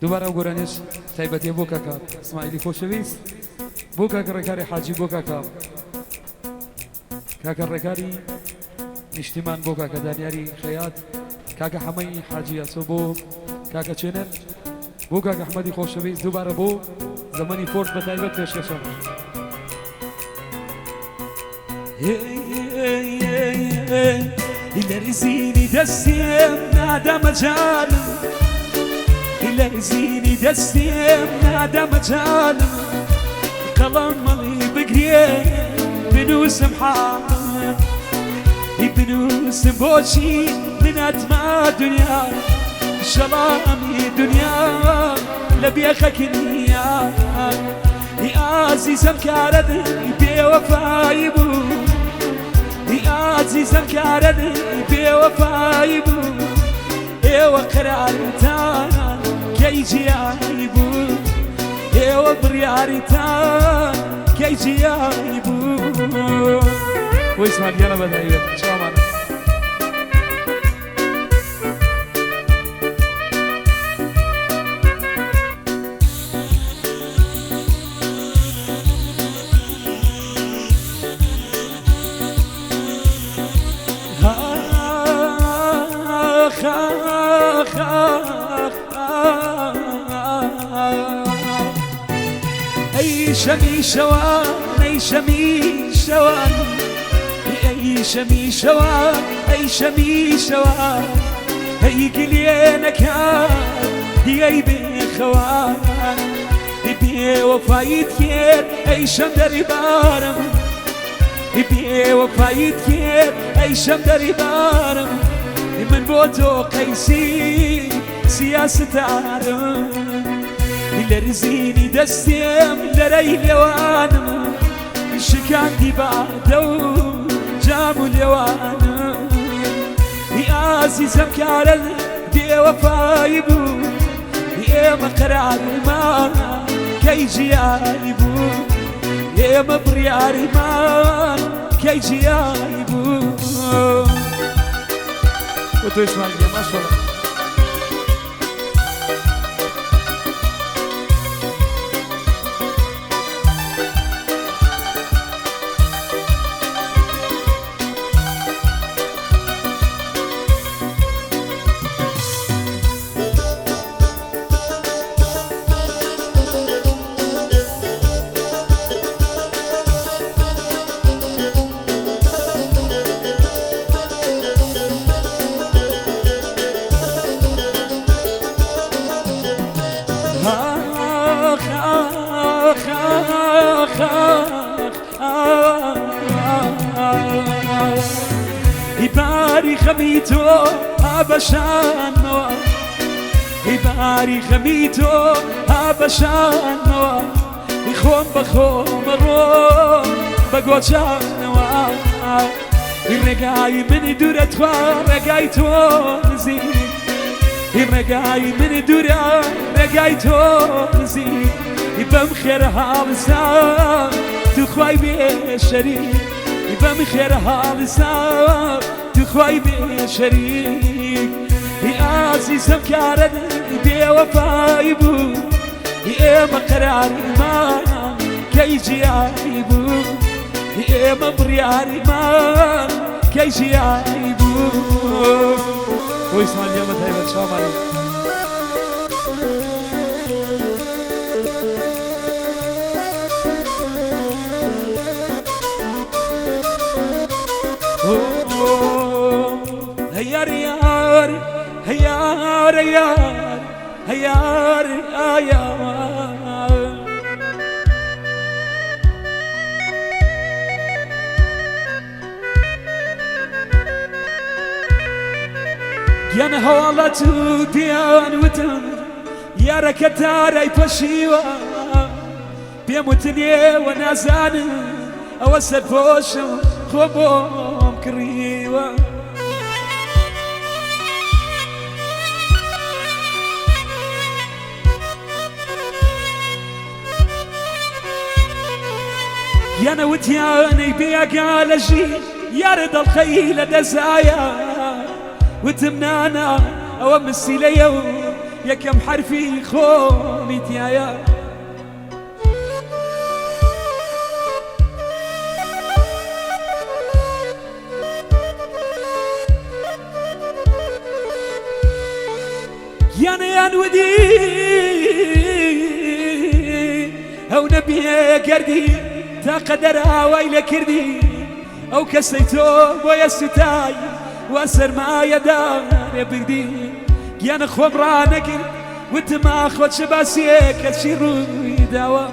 دووبارە ئەو گۆرانیش تایبەتێ بۆ کاکا ئیسماعیلی خۆشەویست، بۆ کاکە ڕێکاری حاجی، بۆ کاکە ڕێکاری نیشتیمان، بۆ کاکە دانیاری خەیات، کاکە حەمەی حاجی یاسۆ، بۆ کاکە چێنەر، بۆ کاکە ئەحمەدی خۆشەویست، دووبارە بۆ زەمەنی فۆرس بە تایبەت پێشکەشان. لرزيني دسم نادى مجالم، لرزيني دسم نادى مجالم، قلم مالي بقريه بنوس محامل، بنوس بوشي من أتمى دنيا، شلامي دنيا لبيخك النيا، يا عزيزم كاردي بوفاي بو، يا عزيزم كاردي بوفاي بو، ايوا قرارتان كيجي عيبو، ايوا بريارتان كيجي عيبو. واسمع يلا بداية شو معنا أي شمي شوان، أي شمي شوان، أي شمي شوان، أي شمي شوان، أي قليانك هي بخوان، بي وفايت كير أي شمدري بارم، بي وفايت كير أي شمدري بارم، من بوتو قيسي سياسة عالم، لرزيني دستم لريلي وانم، شكان دي بعدو جامو لوانم، يا عزيزم كارل دي وفايبو، يا مقرار ما كيجي عيبو، يا مبريار ما كيجي عيبو. وتو اسماعيل ما شاء الله. يباري خميتو هبشان نوا، يباري خميتو هبشان نوا، يخوم بخوم الروم بقوشان نوا، الرقاي من دورة تخوار رقاي تونزي، الرقاي من دورة رقاي تونزي، بمخير هالسا تخواي بشريك، بمخير هالسا تخواي بشريك، يا عزيزم كارد بوفاي بو، يا مقراري ما كيجي عيبو، يا مبرياري ما كيجي عيبو. واسمع اليوم تهيبت شو معنا هيار يار هيار يار هيار يار يانا هوالتو ديان وتم يا ركتاري بشيوا بيموتني ونازان اوسد فوشو خوبهم كريوا يانا وتياني بيا قال جي يا رضا الخيل دزايا وتمنانا اومسي ليو يكم حرفي خونيت يا يان ودي او نبي قردي تا قدرها ويل كردي او كسيتو ويا ستاي واسر ما يدار بردي يان خبرانك وتما خد شباسيك تشيروي دوا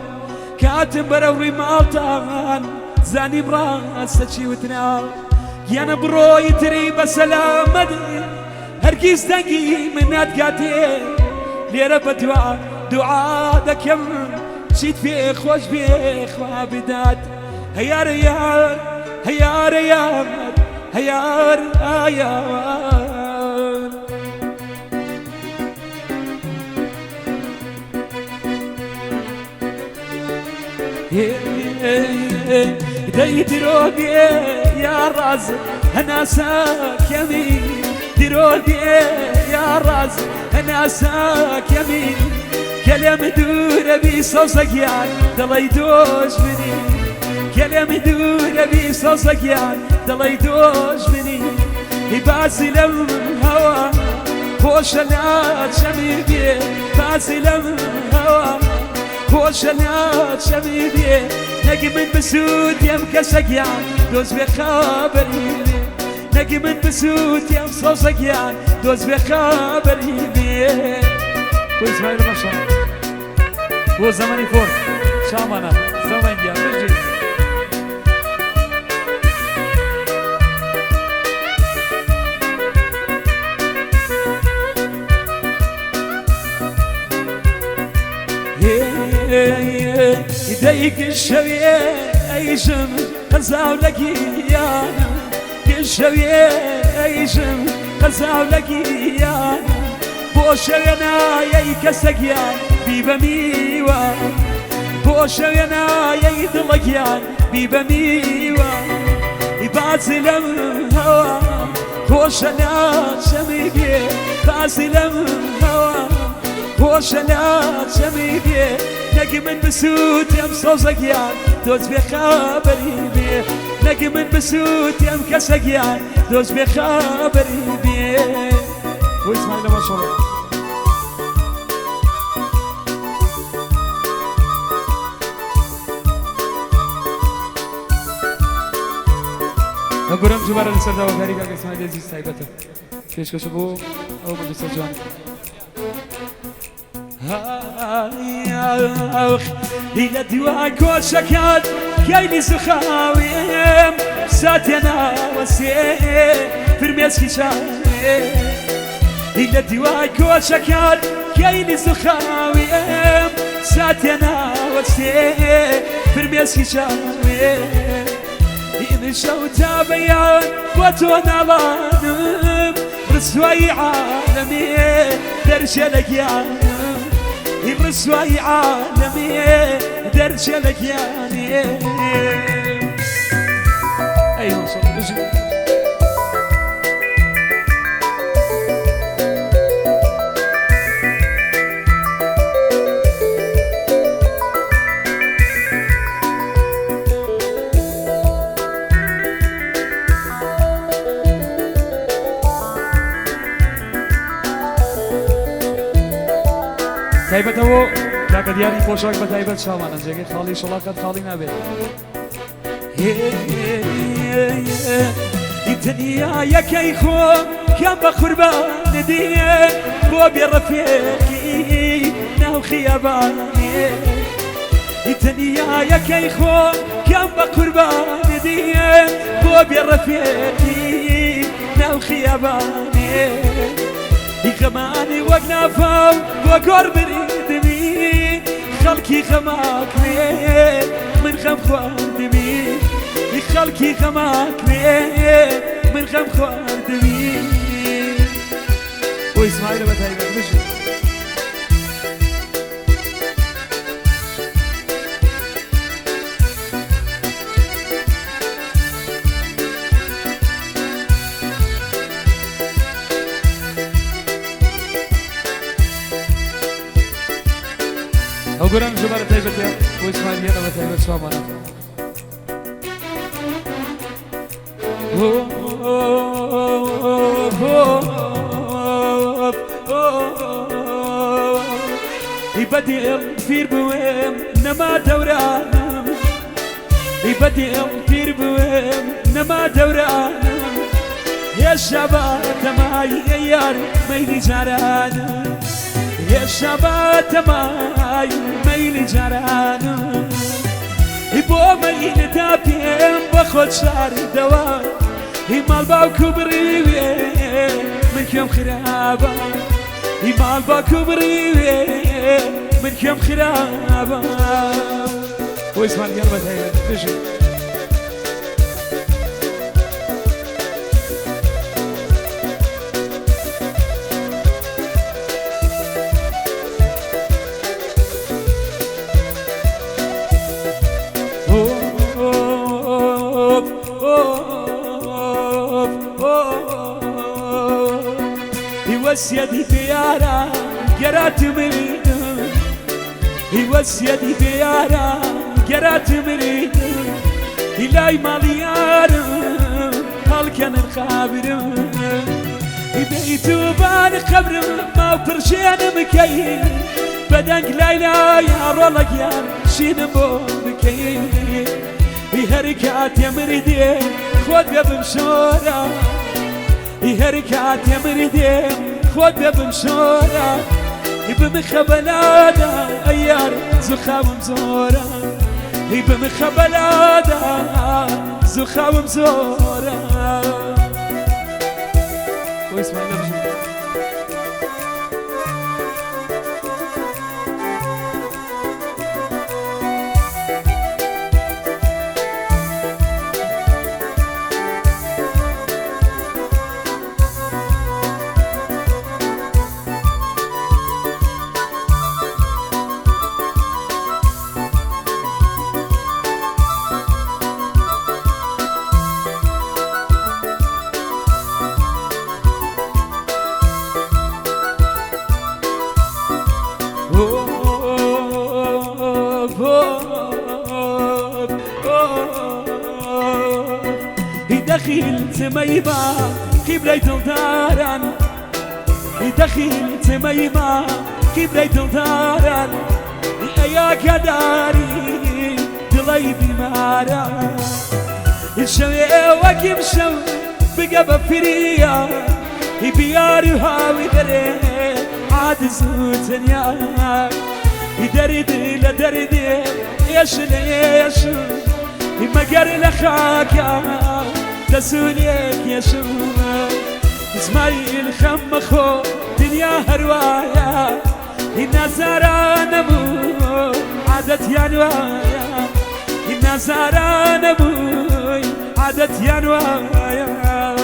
كاتب بروي مالطان زاني براسك وتنا يان بروي تري بسلامة هرگیز دنگی منات قاتي ليرة بدعاء دعاء دكم شيت في خوش في خوا بدات هيار يار هيار يار هيار آيار ديدروني يا راز انا ساك يمين درودي يا راز انا ساك يمين كلام دور بي صوصك يعني دليدوش مني كلام دور بي صوصك يعني دليدوش مني باسي لم هوا خوش لا شمي بي باسي لم هوا خوش لا شمي بي نجم بسود يمكسك يعني دوز بخابري نجم بسود يم صوصك يعني دوز بخابري بيه وإسماعيل باشا هو زماني فور شامانا زمان جا رجل يديك الشوية أيشم خزاو لك يانا الشوية أيشم خزاو لك يانا بوشوينا يكسك يان بيبا ميوا بوشوينا يدلك يان بيبا ميوا يبازلم هوا خوشنا شميبي بازلم هوا خوشنا شميبي نجم بسود يم صوصك يان دوز بخابري بيه نجم بسود يم كسك يان دوز بخابري بيه وإسماعيل ما شاء الله نقولم جبارة لسردا وغاري کا إسماعيل عزيز صاحبته پیش کو شبو او مجلس جوان إلى دواك وشكال كيني سخاويم ساتينا وسيم فرميسكي شاويم إلى دواك وشكال كيني سخاويم ساتينا وسيم فرميسكي شاويم إن شوتا بيان وتونا لانم رسوي عالمي درشلك يانم الرسوي عالمي درشلك يعني أيوة صح تایبەت ئەوە کاکە دیاری پۆشاک بە تایبەت شاوانە جێگەی خاڵی شڵاقەت خاڵی نابێت دنیا یەکەی خۆ کەم بە قوربان دیێ بۆ بێڕەفێکی ناو خیابانێ دنیا یەکەی خۆ کەم بە قوربان دیێ بۆ بێڕەفێکی ناو خیابانێ خماني وقنافاو وقور بريدمي خلكي خماك من خم خواردمي خلكي خماك من خم خواردمي وإسماعيل بتايبك بشي او قران جبارة تايبتيا واسماعيل يانا بتايبت سوامانا يبدي الفير بويم نما دوران يبدي الفير بويم نما دوران يا شباب تماي يار ميلي جاران يا شباب تماي ميلي جاران يبو ميلي دابيم بخد شعر دوام يمال باو بريوي من كم خرابة يمال باو بريوي من كم خرابة واسماعيل يانا بتايبت تجي يوسيدي بيارا قرات مريد يوسيدي بيارا قرات مريد إلاي ماليار هل كان الخابر بيتو بان قبر ما برشين مكي بدنك لايلا يا رولك يا شين بو مكي بهركات يا مريدي خود بمشورة بهركات يا مريدي خود بمشورة بمخبلادا أيار زخام مزورة بمخبلادا زخام مزورة واسماعيل بجي يدخل تميما قبلي تلداران يدخل تميما قبلي تلداران يا كداري دلي بمارا الشوي وكيم شو بقى بفريا يبياري هاوي دري عاد زوتنيا يدرد لدرد يش ليش مقر لخاك تسوليك يا شو اسماعيل خمخو دنيا هروايا الناس نمو عادت يا نوايا الناس نمو عادت يا نوايا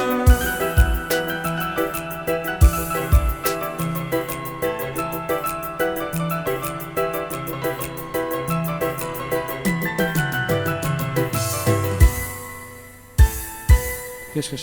كيش